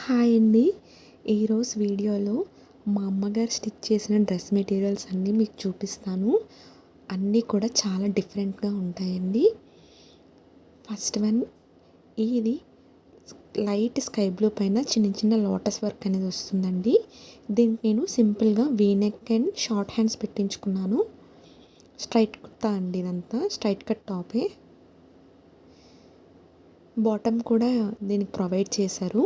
Hi అండి. ఈరోజు వీడియోలో మా అమ్మగారు స్టిచ్ చేసిన డ్రెస్ మెటీరియల్స్ అన్నీ మీకు చూపిస్తాను. అన్నీ కూడా చాలా డిఫరెంట్గా ఉంటాయండి. ఫస్ట్ వన్, ఇది లైట్ స్కై బ్లూ పైన చిన్న చిన్న లోటస్ వర్క్ అనేది వస్తుందండి. దీనికి నేను సింపుల్గా V neck and short hands పెట్టించుకున్నాను. స్ట్రైట్ కుర్తా అండి, ఇదంతా స్ట్రైట్ కట్ టాపే. బాటమ్ కూడా దీనికి ప్రొవైడ్ చేశారు,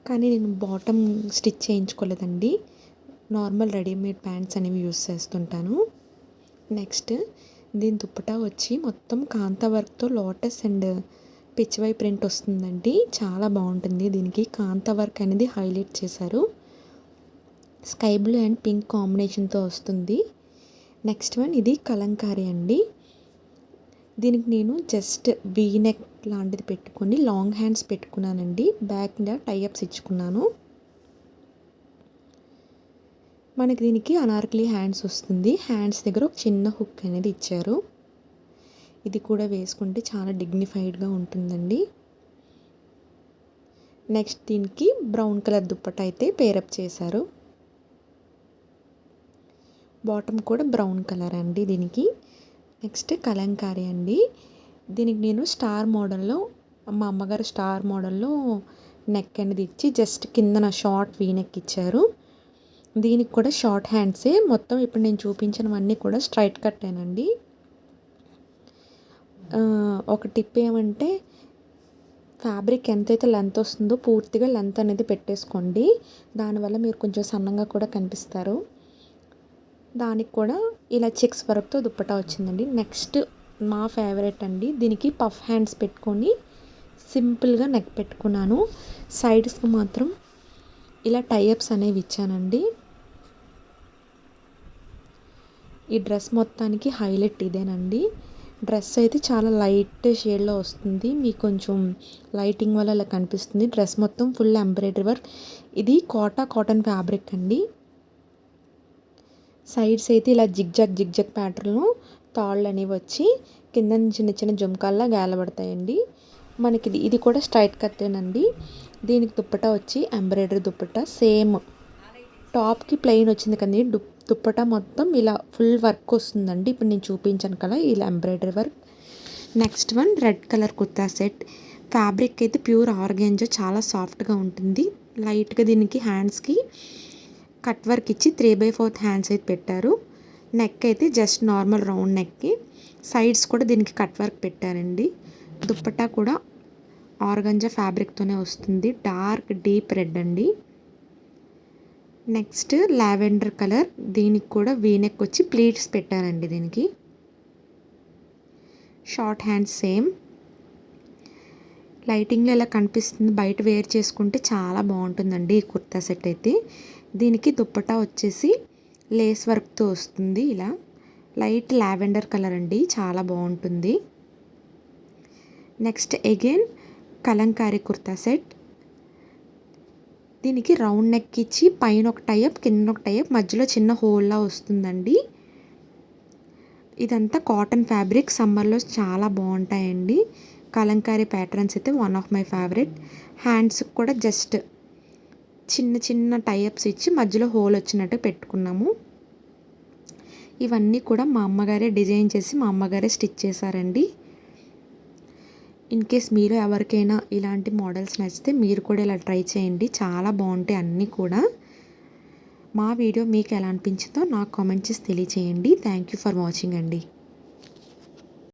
కానీ నేను బాటమ్ స్టిచ్ చేయించుకోలేదండి. నార్మల్ రెడీమేడ్ ప్యాంట్స్ అనేవి యూస్ చేస్తుంటాను. నెక్స్ట్, దీని దుప్పటా వచ్చి మొత్తం కాంతా వర్క్తో లోటస్ అండ్ పిచ్వై ప్రింట్ వస్తుందండి. చాలా బాగుంటుంది. దీనికి కాంతా వర్క్ అనేది హైలైట్ చేశారు. స్కై బ్లూ అండ్ పింక్ కాంబినేషన్తో వస్తుంది. నెక్స్ట్ వన్, ఇది కలంకారీ అండి. దీనికి నేను జస్ట్ వీ నెక్ లాంటిది పెట్టుకొని లాంగ్ హ్యాండ్స్ పెట్టుకున్నానండి. బ్యాక్ టైఅప్స్ ఇచ్చుకున్నాను. మనకి దీనికి అనార్కలి హ్యాండ్స్ వస్తుంది. హ్యాండ్స్ దగ్గర ఒక చిన్న హుక్ అనేది ఇచ్చారు. ఇది కూడా వేసుకుంటే చాలా డిగ్నిఫైడ్గా ఉంటుందండి. నెక్స్ట్, దీనికి బ్రౌన్ కలర్ దుప్పట అయితే పేరప్ చేశారు. బాటమ్ కూడా బ్రౌన్ కలర్ అండి దీనికి. నెక్స్ట్, కలంకారీ అండి. దీనికి నేను స్టార్ మోడల్లో, మా అమ్మగారు స్టార్ మోడల్లో నెక్ అనేది ఇచ్చి జస్ట్ కిందన షార్ట్ వీ నెక్ ఇచ్చారు. దీనికి కూడా షార్ట్ హ్యాండ్సే. మొత్తం ఇప్పుడు నేను చూపించినవన్నీ కూడా స్ట్రైట్ కట్టేనండి. ఒక టిప్ ఏమంటే, ఫ్యాబ్రిక్ ఎంతైతే లెంత్ వస్తుందో పూర్తిగా లెంత్ అనేది పెట్టేసుకోండి. దానివల్ల మీరు కొంచెం సన్నంగా కూడా కనిపిస్తారు. దానికి కూడా ఇలా చెక్స్ వర్క్తో దుప్పటా వచ్చిందండి. నెక్స్ట్, మా ఫేవరెట్ అండి. దీనికి పఫ్ హ్యాండ్స్ పెట్టుకొని సింపుల్గా నెక్ పెట్టుకున్నాను. సైడ్స్కి మాత్రం ఇలా టైఅప్స్ అనేవి ఇచ్చానండి. ఈ డ్రెస్ మొత్తానికి హైలైట్ ఇదేనండి. డ్రెస్ అయితే చాలా లైట్ షేడ్లో వస్తుంది. మీకు కొంచెం లైటింగ్ వల్ల ఇలా కనిపిస్తుంది. డ్రెస్ మొత్తం ఫుల్ ఎంబ్రాయిడరీ వర్క్. ఇది కాటన్ ఫ్యాబ్రిక్ అండి. సైడ్స్ అయితే ఇలా జిగ్జాగ్ ప్యాటర్న్లో తాళ్ళు అనేవి వచ్చి కింద చిన్న చిన్న జుమ్కాల్లా గాలబడతాయండి. మనకి ఇది కూడా స్ట్రైట్ కట్టేనండి. దీనికి దుప్పటా వచ్చి ఎంబ్రాయిడరీ దుప్పటా. సేమ్ టాప్కి ప్లెయిన్ వచ్చింది కానీ దుప్పటా మొత్తం ఇలా ఫుల్ వర్క్ వస్తుందండి. ఇప్పుడు నేను చూపించాను కదా, ఇలా embroidery work. Next one, red colour kurta set. Fabric అయితే ప్యూర్ ఆర్గాంజా, చాలా సాఫ్ట్గా ఉంటుంది. లైట్గా దీనికి హ్యాండ్స్కి కట్ వర్క్ ఇచ్చి 3/4 హ్యాండ్స్ అయితే పెట్టారు. నెక్ అయితే జస్ట్ నార్మల్ రౌండ్ నెక్కి. సైడ్స్ కూడా దీనికి కట్ వర్క్ పెట్టారండి. దుప్పట్టా కూడా ఆర్గాంజా ఫ్యాబ్రిక్తోనే వస్తుంది. డార్క్ డీప్ రెడ్ అండి. Next, lavender colour. దీనికి కూడా వీ నెక్ వచ్చి ప్లీట్స్ పెట్టారండి. దీనికి షార్ట్ హ్యాండ్స్ సేమ్. లైటింగ్లో ఎలా కనిపిస్తుంది, బయట వేర్ చేసుకుంటే చాలా బాగుంటుందండి ఈ కుర్తా సెట్ అయితే. దీనికి దుప్పటా వచ్చేసి లేస్ వర్క్తో వస్తుంది. ఇలా లైట్ లావెండర్ కలర్ అండి, చాలా బాగుంటుంది. Next, again Kalamkari kurta set. దీనికి రౌండ్ నెక్ ఇచ్చి పైన ఒక టైప్, కింద ఒక టైప్, మధ్యలో చిన్న హోల్లా వస్తుందండి. ఇదంతా కాటన్ ఫ్యాబ్రిక్. సమ్మర్లో చాలా బాగుంటాయండి. కలంకారీ ప్యాటర్న్స్ అయితే వన్ ఆఫ్ మై ఫేవరెట్. హ్యాండ్స్కి కూడా జస్ట్ చిన్న చిన్న టైఅప్స్ ఇచ్చి మధ్యలో హోల్ వచ్చినట్టు పెట్టుకున్నాము. ఇవన్నీ కూడా మా అమ్మగారే డిజైన్ చేసి మా అమ్మగారే స్టిచ్ చేశారండి. ఇన్ కేస్ మీరు ఎవరికైనా ఇలాంటి మోడల్స్ నచ్చితే మీరు కూడా ఇలా ట్రై చేయండి. చాలా బాగుంటాయి అన్నీ కూడా. మా వీడియో మీకు ఎలా అనిపించిందో నాకు కామెంట్ చేసి తెలియచేయండి. థ్యాంక్ యూ ఫర్ వాచింగ్ అండి.